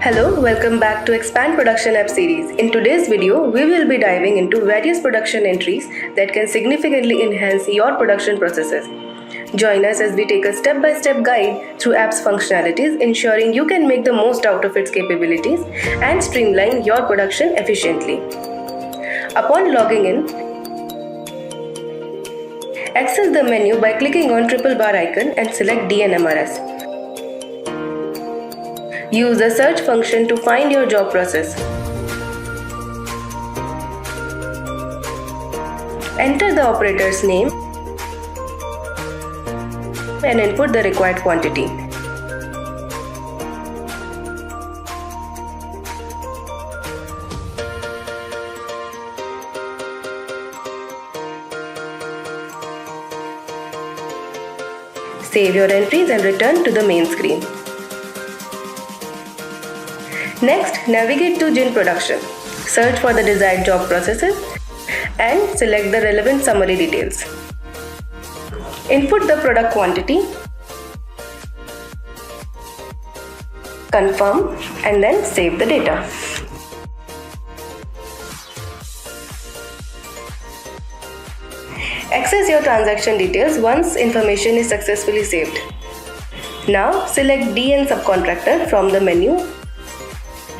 Hello, welcome back to Expand Production App series. In today's video, we will be diving into various production entries that can significantly enhance your production processes. Join us as we take a step-by-step guide through app's functionalities, ensuring you can make the most out of its capabilities and streamline your production efficiently. Upon logging in, access the menu by clicking on triple bar icon and select DNMRS. Use the search function to find your job process. Enter the operator's name and input the required quantity. Save your entries and return to the main screen. Next, navigate to Gin Production. Search for the desired job processes and select the relevant summary details. Input the product quantity, confirm, and then save the data. Access your transaction details once information is successfully saved. Now select DN subcontractor from the menu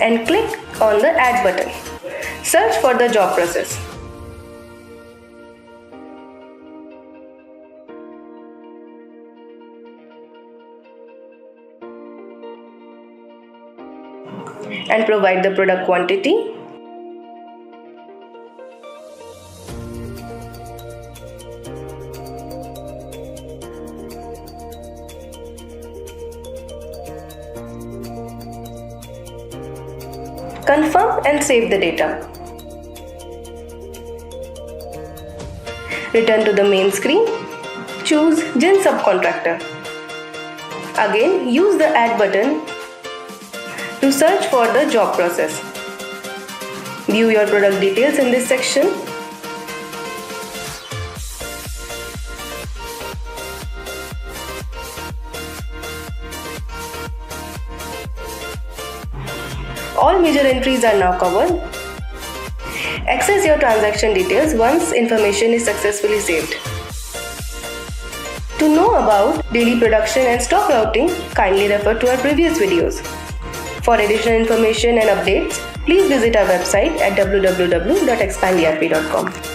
and click on the Add button. Search for the job process. And provide the product quantity, confirm and save the data. Return to the main screen. Choose Gin Subcontractor. Again, use the Add button to search for the job process. View your product details in this section. All major entries are now covered. Access your transaction details once information is successfully saved. To know about daily production and stock routing, kindly refer to our previous videos. For additional information and updates, please visit our website at www.expanderp.com.